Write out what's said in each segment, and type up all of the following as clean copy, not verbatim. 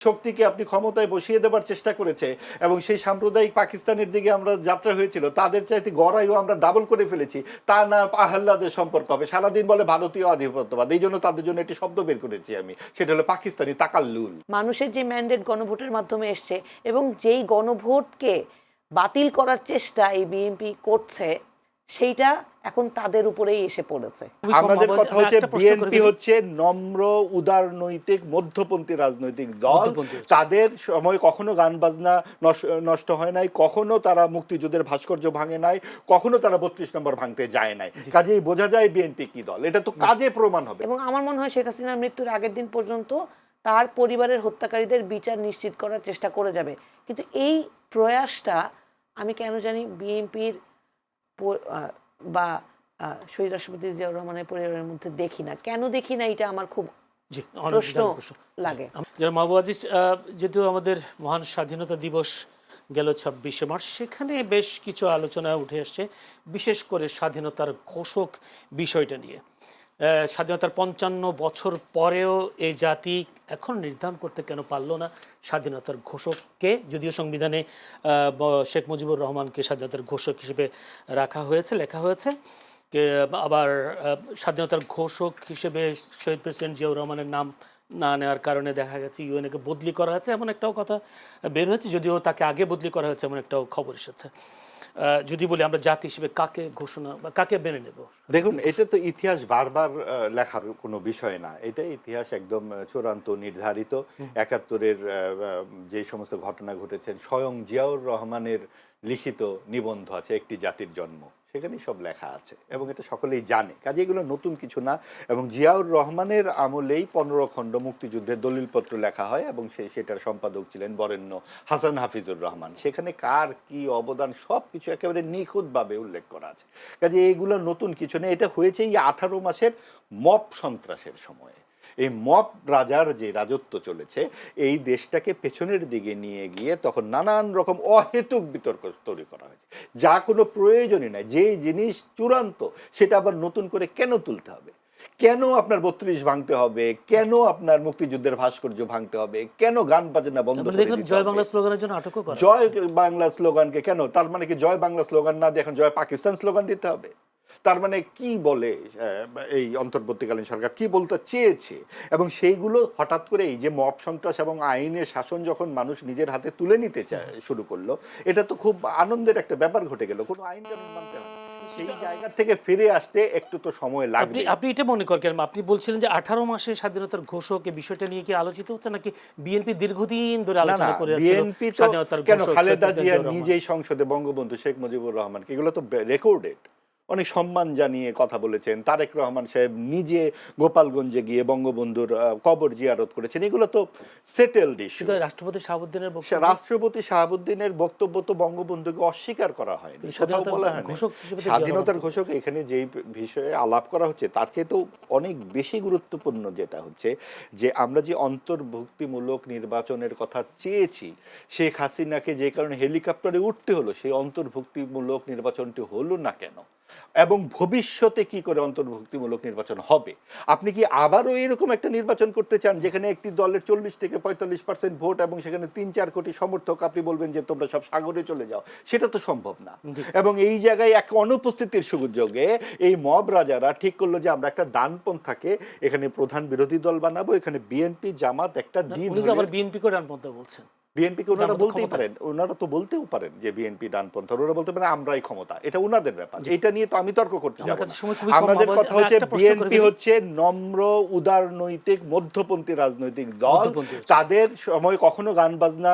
শক্তিকে আপনি ক্ষমতায় বসিয়ে দেবার চেষ্টা করেছে এবং সেই সাম্প্রদায়িক পাকিস্তানের দিকে আমরা যাত্রা হয়েছিল, তাদের চাইতে গড়াইও আমরা ডাবল করে ফেলেছি। তা না আহ্লাদের সম্পর্ক হবে, সারাদিন বলে ভারতীয় আধিপত্যবাদ, এই জন্য তাদের জন্য একটি শব্দ বের করেছি আমি, সেটা হলো পাকিস্তানি তাকাল্লুল। মানুষের যে ম্যান্ডেট গণভোটের মাধ্যমে এসছে এবং যেই গণভোটকে বাতিল করার চেষ্টা এই বিএনপি করছে, সেইটা এখন তাদের উপরেই এসে পড়েছে। আমাদের কথা হচ্ছে বিএনপি হচ্ছে নম্র উদারনৈতিক মধ্যপন্থী রাজনৈতিক দল। তাদের সময় কখনো গান বাজনা নষ্ট হয় নাই, কখনো তারা মুক্তিযুদ্ধের ভাস্কর্য ভাঙে নাই, কখনো তারা ৩২ নম্বর ভাঙতে যায় নাই। কাজেই বোঝা যায় বিএনপি কি দল, এটা তো কাজে প্রমাণ হবে। এবং আমার মনে হয় শেখ হাসিনার মৃত্যুর আগের দিন পর্যন্ত তার পরিবারের হত্যাকারীদের বিচার নিশ্চিত করার চেষ্টা করে যাবে, কিন্তু এই প্রয়াসটা আমি কেন জানি বিএনপির বা শহীদ রাষ্ট্রপতি জিয়াউর রহমানের পরিবারের মধ্যে দেখি না। কেন দেখি না, এটা আমার খুব প্রশ্ন লাগে। মাহবুব আজিজ, যেহেতু আমাদের মহান স্বাধীনতা দিবস গেল ২৬শে মার্চ, সেখানে বেশ কিছু আলোচনা উঠে আসছে, বিশেষ করে স্বাধীনতার ঘোষক বিষয়টা নিয়ে। স্বাধীনতার ৫৫ বছর পরেও এই জাতি এখন নির্ধারণ করতে কেন পারল না স্বাধীনতার ঘোষককে? যদিও সংবিধানে শেখ মুজিবুর রহমানকে স্বাধীনতার ঘোষক হিসেবে রাখা হয়েছে, লেখা হয়েছে, আবার স্বাধীনতার ঘোষক হিসেবে শহীদ প্রেসিডেন্ট জিয়াউর রহমানের নাম না নেওয়ার কারণে দেখা গেছে ইউএনএকে বদলি করা হয়েছে, এমন একটাও কথা বের হয়েছে। যদিও তাকে আগে বদলি করা হয়েছে, এমন একটাও খবর এসেছে। যদি বলি আমরা জাতি হিসেবে কাকে ঘোষণা বা কাকে মেনে নেব? দেখুন, এটা তো ইতিহাস বারবার লেখার কোনো বিষয় না, এটা ইতিহাস একদম চূড়ান্ত নির্ধারিত। ৭১-এর যে সমস্ত ঘটনা ঘটেছেন, স্বয়ং জিয়াউর রহমানের লিখিত নিবন্ধ আছে একটি জাতির জন্ম, সেখানেই সব লেখা আছে এবং এটা সকলেই জানে। কাজে এগুলো নতুন কিছু না। এবং জিয়াউর রহমানের আমলেই ১৫ খণ্ড মুক্তিযুদ্ধের দলিলপত্র লেখা হয় এবং সেটার সম্পাদক ছিলেন বরেণ্য হাসান হাফিজুর রহমান। সেখানে কার কি অবদান সব কিছু একেবারে নিখুঁতভাবে উল্লেখ করা আছে। কাজে এইগুলো নতুন কিছু নেই। এটা হয়েছে এই ১৮ মাসের মব সন্ত্রাসের সময়ে। এই মব রাজার যে রাজত্ব চলেছে, এই দেশটাকে পেছনের দিকে নিয়ে গিয়ে তখন নানান রকম অহেতুক বিতর্ক তৈরি করা হয়েছে, যা কোনো প্রয়োজনই নাই। যে জিনিস চূড়ান্ত সেটা আবার নতুন করে কেন তুলতে হবে? কেন আপনার ৩২ ভাঙতে হবে? কেন আপনার মুক্তিযুদ্ধের ভাস্কর্য ভাঙতে হবে? কেন গান বাজনা বন্ধ করে দিতে হবে? জয় বাংলা স্লোগানের জন্য আটক করা। জয় বাংলা স্লোগানকে কেন? তার মানে কি জয় বাংলা স্লোগান না দিয়ে এখন জয় পাকিস্তান স্লোগান দিতে হবে? তার মানে কি বলে এই অন্তর্বর্তীকালীন সরকার, কি বলতে চেয়েছে? এবং সেইগুলো হঠাৎ করে এই যে মব সন্ত্রাস এবং আইনের শাসন যখন মানুষ নিজের হাতে তুলে নিতে শুরু করলো, এটা তো খুব আনন্দের একটা ব্যাপার ঘটে গেল। কোনো আইন কানুন মানতে হয় না, সেই জায়গা থেকে ফিরে আসতে একটু তো সময় লাগবে। আপনি এটা মনে করেন, আপনি বলছিলেন যে 18 মাসে স্বাধীনতার ঘোষক, এই বিষয়টা নিয়ে কি আলোচিত হচ্ছে নাকি বিএনপি দীর্ঘদিন ধরে আলোচনা করে যাচ্ছে? বিএনপি তো কেন, খালেদা জিয়া নিজেই সংসদে বঙ্গবন্ধু শেখ মুজিবুর রহমানকে, এগুলো তো রেকর্ডেড, অনেক সম্মান জানিয়ে কথা বলেছেন। তারেক রহমান সাহেব নিজে গোপালগঞ্জে গিয়ে বঙ্গবন্ধুর কবর জিয়ারত করেছেন। এগুলো তো সেটেলড ইস্যু। রাষ্ট্রপতি শাহাবুদ্দিনের বক্তব্য তো বঙ্গবন্ধুকে অস্বীকার করা হয়নি, কোথাও বলা হয়নি। স্বাধীনতার ঘোষক এখানে যেই বিষয়ে আলাপ করা হচ্ছে তার চেয়ে তো অনেক বেশি গুরুত্বপূর্ণ যেটা হচ্ছে যে আমরা যে অন্তর্ভুক্তিমূলক নির্বাচনের কথা চেয়েছি, শেখ হাসিনাকে যে কারণে হেলিকপ্টারে উঠতে হলো, সেই অন্তর্ভুক্তিমূলক নির্বাচনটি হলো না কেন? এবং ভবিষ্যতে কি করে অন্তর্ভুক্তিমূলক নির্বাচন হবে? আপনি কি আবারও এরকম একটা নির্বাচন করতে চান যেখানে একটি দলের ৪০ থেকে ৪৫% ভোট এবং সেখানে ৩-৪ কোটি সমর্থক, আপনি বলবেন যে তোমরা সব সাগরে চলে যাও? সেটা তো সম্ভব না। এবং এই জায়গায় এক অনুপস্থিতির সুযোগে এই মব রাজারা ঠিক করলো যে আমরা একটা ডানপন্থাকে এখানে প্রধান বিরোধী দল বানাবো, এখানে বিএনপি জামাত একটা বিএনপি করে ডানপন্থা বলছেন। বিএনপিকে ওনারা বলতেই পারেন, ওনারা তো বলতেও পারেন যে বিএনপি ডানপন্থা, ওনারা বলতে পারেন আমরাই ক্ষমতা, এটা ওনাদের ব্যাপার। এটা নিয়ে তো আমি তর্ক করতে যাব না। আমাদের কথা হচ্ছে বিএনপি হচ্ছে নম্র উদারনৈতিক মধ্যপন্থী রাজনৈতিক দল। তাদের সময় কখনো গান বাজনা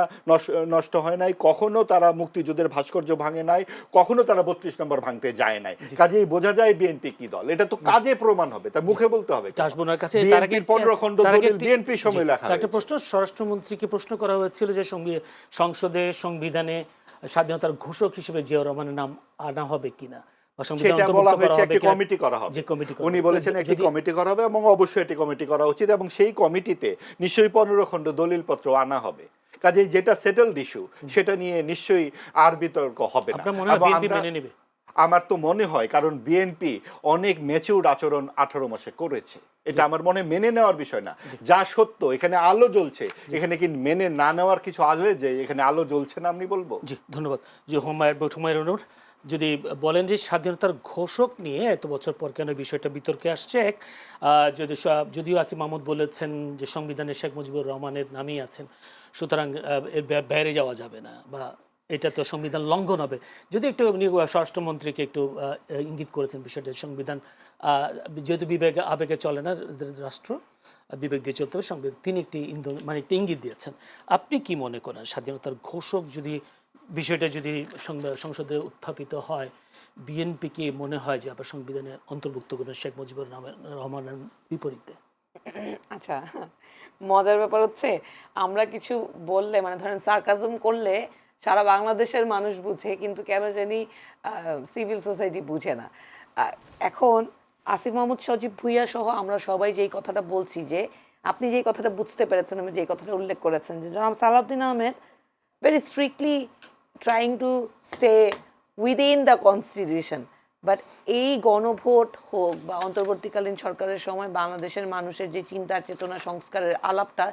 নষ্ট হয় নাই, কখনো তারা মুক্তিযুদ্ধের ভাস্কর্য ভাঙে নাই, কখনো তারা ৩২ নম্বর ভাঙতে যায় নাই। কাজেই বোঝা যায় বিএনপি কি দল, এটা তো কাজে প্রমাণ হবে, তার মুখে বলতে হবে। বিএনপির ১৫ খণ্ড দলিল বিএনপি সময় লেখা। একটা প্রশ্ন স্বরাষ্ট্রমন্ত্রীকে প্রশ্ন করা হয়েছিল যে সংসদে সংবিধানে স্বাধীনতার ঘোষক হিসেবে জিয়াউর রহমানের নাম আনা হবে কিনা, সেটা বলা হয়েছে একটি কমিটি করা হবে। উনি বলেছেন একটি কমিটি করা হবে এবং অবশ্যই একটি কমিটি করা উচিত এবং সেই কমিটিতে নিশ্চয়ই ১৫ খণ্ড দলিলপত্র আনা হবে। কাজেই যেটা সেটেলড ইস্যু সেটা নিয়ে নিশ্চয়ই আর বিতর্ক হবে না। আমার তো মনে হয়, কারণ বিএনপি অনেক ম্যাচিউরড আচরণ 18 মাসে করেছে, এটা আমার মনে মেনে নেওয়ার বিষয় না। যা সত্য, এখানে আলো জ্বলছে, এখানে কি মেনে না নেওয়ার কিছু আলে যে এখানে আলো জ্বলছে না আমি বলবো? জি, ধন্যবাদ। যে হুমায়ুন যদি বলেন যে স্বাধীনতার ঘোষক নিয়ে এত বছর পর কেন বিষয়টা বিতর্কে আসছে, যদিও আসিফ মাহমুদ বলেছেন যে সংবিধানে শেখ মুজিবুর রহমানের নামই আছেন, সুতরাং এর বাইরে যাওয়া যাবে না বা এটা তো সংবিধান লঙ্ঘন হবে। যদি একটু উনি স্বরাষ্ট্রমন্ত্রীকে একটু ইঙ্গিত করেছেন বিষয়টা, সংবিধান যেহেতু বিবেকে আবেগে চলে না রাষ্ট্র, বিবেক দিয়ে চলতে হবে সংবিধান, তিনি একটি মানে একটি ইঙ্গিত দিয়েছেন। আপনি কি মনে করেন স্বাধীনতার ঘোষক যদি বিষয়টা যদি সংসদে উত্থাপিত হয়, বিএনপি কি মনে হয় যে আবার সংবিধানে অন্তর্ভুক্ত করবেন শেখ মুজিবুর রহমানের বিপরীতে? আচ্ছা, মজার ব্যাপার হচ্ছে আমরা কিছু বললে মানে ধরেন সার্কাজম করলে সারা বাংলাদেশের মানুষ বুঝে, কিন্তু কেন জানি সিভিল সোসাইটি বুঝে না। এখন আসিফ মাহমুদ সজীব ভুইয়া সহ আমরা সবাই যেই কথাটা বলছি, যে আপনি যেই কথাটা বুঝতে পেরেছেন, আমি যেই কথাটা উল্লেখ করেছেন, যে জনাব Salahuddin Ahmed very strictly trying to stay within the constitution, but এই গণভোট হোক বা অন্তর্বর্তীকালীন সরকারের সময় বাংলাদেশের মানুষের যে চিন্তা চেতনা সংস্কারের আলাপটা,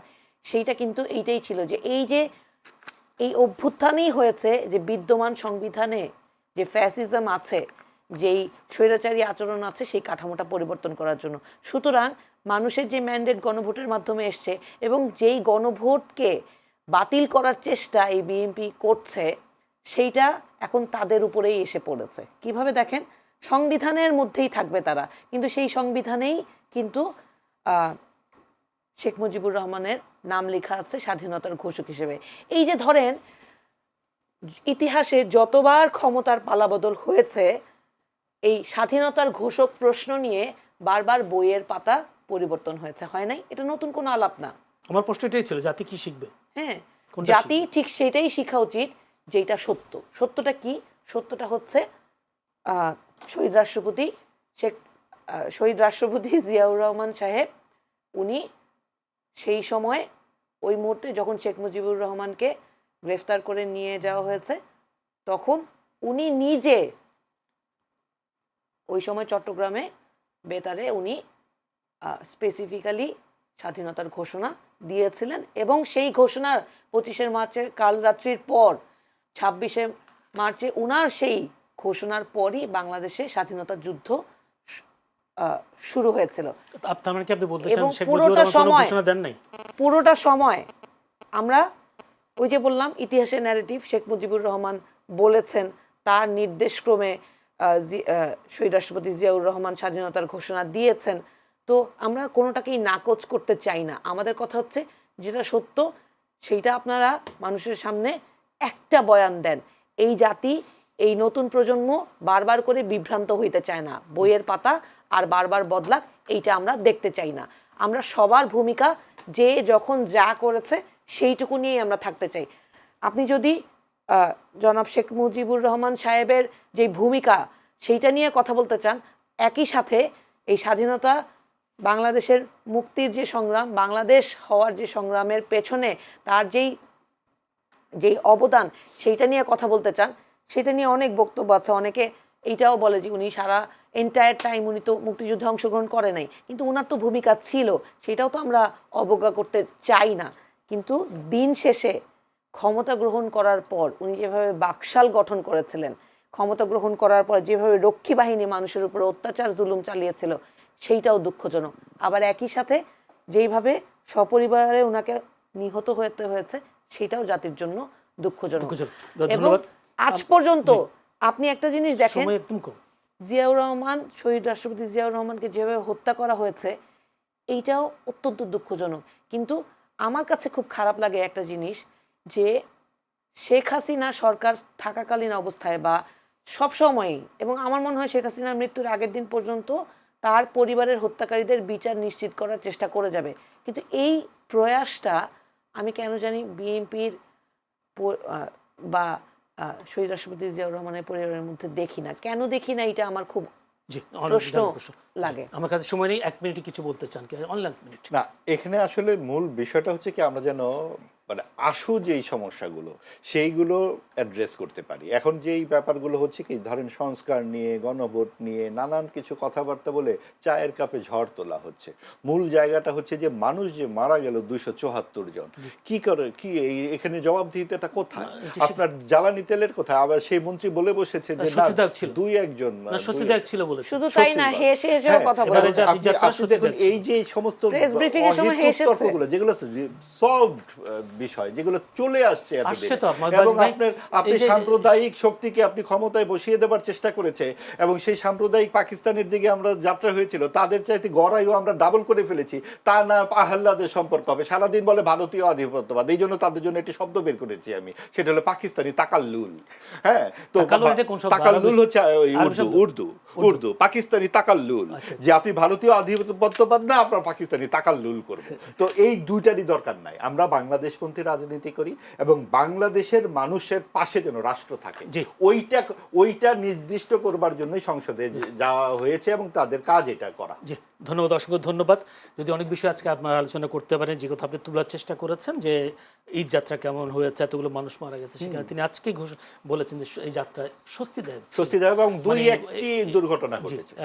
সেইটা কিন্তু এইটাই ছিল যে এই অভ্যুত্থানই হয়েছে যে বিদ্যমান সংবিধানে যে ফ্যাসিজম আছে, যেই স্বৈরাচারী আচরণ আছে, সেই কাঠামোটা পরিবর্তন করার জন্য। সুতরাং মানুষের যে ম্যান্ডেট গণভোটের মাধ্যমে এসছে এবং যেই গণভোটকে বাতিল করার চেষ্টা এই বিএনপি করছে, সেইটা এখন তাদের উপরেই এসে পড়েছে। কিভাবে দেখেন, সংবিধানের মধ্যেই থাকবে তারা, কিন্তু সেই সংবিধানেই কিন্তু শেখ মুজিবুর রহমানের নাম লেখা আছে স্বাধীনতার ঘোষক হিসেবে। এই যে ধরেন ইতিহাসে যতবার ক্ষমতার পালাবদল হয়েছে, এই স্বাধীনতার ঘোষক প্রশ্ন নিয়ে বারবার বইয়ের পাতা পরিবর্তন হয়েছে, হয় নাই? এটা নতুন কোনো আলাপ না। আমার প্রশ্ন এটাই ছিল, জাতি কি শিখবে? হ্যাঁ, জাতি ঠিক সেটাই শেখা উচিত যেটা সত্য। সত্যটা কি? সত্যটা হচ্ছে শহীদ রাষ্ট্রপতি জিয়াউর রহমান সাহেব, উনি সেই সময় ওই মুহূর্তে যখন শেখ মুজিবুর রহমানকে গ্রেফতার করে নিয়ে যাওয়া হয়েছে, তখন উনি নিজে ওই সময় চট্টগ্রামে বেতারে উনি স্পেসিফিক্যালি স্বাধীনতার ঘোষণা দিয়েছিলেন, এবং সেই ঘোষণার 25শে মার্চের কাল রাত্রির পর 26শে মার্চে উনার সেই ঘোষণার পরই বাংলাদেশে স্বাধীনতা যুদ্ধ শুরু হয়েছিল। আপনার মানে কি আপনি বলতে চান শেখ মুজিবুর রহমান কোনো ঘোষণা দেন নাই? পুরোটা সময় আমরা ওই যে বললাম ইতিহাসের ন্যারেটিভ, শেখ মুজিবুর রহমান বলেছেন, তার নির্দেশক্রমে শহীদ রাষ্ট্রপতি জিয়াউর রহমান স্বাধীনতার ঘোষণা দিয়েছেন। তো আমরা কোনোটাকেই নাকচ করতে চাই না। আমাদের কথা হচ্ছে যেটা সত্য সেইটা আপনারা মানুষের সামনে একটা বয়ান দেন। এই জাতি, এই নতুন প্রজন্ম বারবার করে বিভ্রান্ত হইতে চায় না, বইয়ের পাতা আর বারবার বদলাক এইটা আমরা দেখতে চাই না। আমরা সবার ভূমিকা যে যখন যা করেছে সেইটুকু নিয়েই আমরা থাকতে চাই। আপনি যদি জনাব শেখ মুজিবুর রহমান সাহেবের যে ভূমিকা সেইটা নিয়ে কথা বলতে চান, একই সাথে এই স্বাধীনতা, বাংলাদেশের মুক্তির যে সংগ্রাম, বাংলাদেশ হওয়ার যে সংগ্রামের পেছনে তার যেই অবদান, সেইটা নিয়ে কথা বলতে চান, সেটা নিয়ে অনেক বক্তব্য আছে। অনেকে এইটাও বলে যে উনি সারা এন্টায়ার টাইম উনি তো মুক্তিযুদ্ধে অংশগ্রহণ করে নাই, কিন্তু ওনার তো ভূমিকা ছিল, সেটাও তো আমরা অবজ্ঞা করতে চাই না। কিন্তু দিন শেষে ক্ষমতা গ্রহণ করার পর উনি যেভাবে বাকশাল গঠন করেছিলেন, ক্ষমতা গ্রহণ করার পর যেভাবে রক্ষী বাহিনী মানুষের উপর অত্যাচার জুলুম চালিয়েছিল, সেইটাও দুঃখজনক। আবার একই সাথে যেইভাবে সপরিবারে ওনাকে নিহত হতে হয়েছে, সেটাও জাতির জন্য দুঃখজনক। এবং আজ পর্যন্ত আপনি একটা জিনিস দেখেন, জিয়াউর রহমান, শহীদ রাষ্ট্রপতি জিয়াউর রহমানকে যেভাবে হত্যা করা হয়েছে, এইটাও অত্যন্ত দুঃখজনক। কিন্তু আমার কাছে খুব খারাপ লাগে একটা জিনিস, যে শেখ হাসিনা সরকার থাকাকালীন অবস্থায় বা সবসময়ই, এবং আমার মনে হয় শেখ হাসিনার মৃত্যুর আগের দিন পর্যন্ত তার পরিবারের হত্যাকারীদের বিচার নিশ্চিত করার চেষ্টা করে যাবে। কিন্তু এই প্রয়াসটা আমি কেন জানি বিএনপির বা শহীদ রাষ্ট্রপতি জিয়াউর রহমানের পরিবারের মধ্যে দেখি না। কেন দেখি না, এটা আমার খুব প্রশ্ন লাগে। আমার কাছে সময় নেই, 1 মিনিটে কিছু বলতে চান কি? অনলাইন মিনিট না, এখানে আসলে মূল বিষয়টা হচ্ছে কি, আমরা যেন মানে আশু যেই সমস্যাগুলো সেইগুলো অ্যাড্রেস করতে পারি। এখন যেই ব্যাপারগুলো হচ্ছে কি, ধরেন সংস্কার নিয়ে, গণভোট নিয়ে নানান কিছু কথাবার্তা বলে চায়ের কাপে ঝড় তোলা হচ্ছে। মূল জায়গাটা হচ্ছে যে মানুষ যে মারা গেল 274 জন, কি করে কি এখানে জবাবদিহিতাটা কোথায়? আপনার জ্বালানি তেলের কোথায়? আবার সেই মন্ত্রী বলে বসেছে যে না, স্বস্তিদায়ক ছিল। দুই একজন স্বস্তিদায়ক ছিল বলেছে। শুধু তাই না, হেসে হেসেও কথা বলে। এবারে যা- আপনি যাত্রা আপনি দেখুন সত্যি এই যে সমস্ত Press briefing এর সময় হেসেছে। তর্কগুলো যেগুলো সলভড বিষয়, যেগুলো চলে আসছে এতদিনে, আসছে তো, আমার এবং ভাই, আপনি এই যে- সাম্প্রদায়িক শক্তিকে আপনি ক্ষমতায় বসিয়ে দেবার চেষ্টা করেছে, এবং সেই সাম্প্রদায়িক পাকিস্তানের দিকে আমরা যাত্রা হয়েছিল, তাদের চাইতে গড়াইও আমরা ডাবল করে ফেলেছি। তা না আহ্লাদের সম্পর্ক হবে, সারাদিন বলে ভারতীয় আধিপত্যবাদ, এই জন্য তাদের জন্য একটি শব্দ বের করেছি আমি, সেটা হলো পাকিস্তানি তাকাল্লুল। হ্যাঁ, তো তাকাল্লুল এটা কোন শব্দ? তাকাল্লুল হচ্ছে ওই আরবি শব্দ? উর্দু পাকিস্তানি তাকাল্লুল, যে আপনি ভারতীয় আধিপত্যবাদ না, আপনার পাকিস্তানি তাকাল্লুল করবে। তো এই দুইটারই দরকার নাই। আমরা বাংলাদেশপন্থী রাজনীতি করি এবং বাংলাদেশের মানুষের পাশে যেন রাষ্ট্র থাকে, জি। ওইটা নির্দিষ্ট করবার জন্যই সংসদে যাওয়া হয়েছে এবং তাদের কাজ এটা করা। জি, ধন্যবাদ, অসংখ্য ধন্যবাদ। যদি অনেক বিষয় আজকে আপনারা আলোচনা করতে পারেন, যে কথা আপনি তোলার চেষ্টা করেছেন যে ঈদ যাত্রা কেমন হয়েছে, এতগুলো মানুষ মারা গেছে, সেখানে তিনি আজকে বলেছেন যে এই যাত্রা স্বস্তিদায়ক ছিল। স্বস্তিদায়ক এবং দুই মানে একটি দুর্ঘটনা জি, ঘটেছে।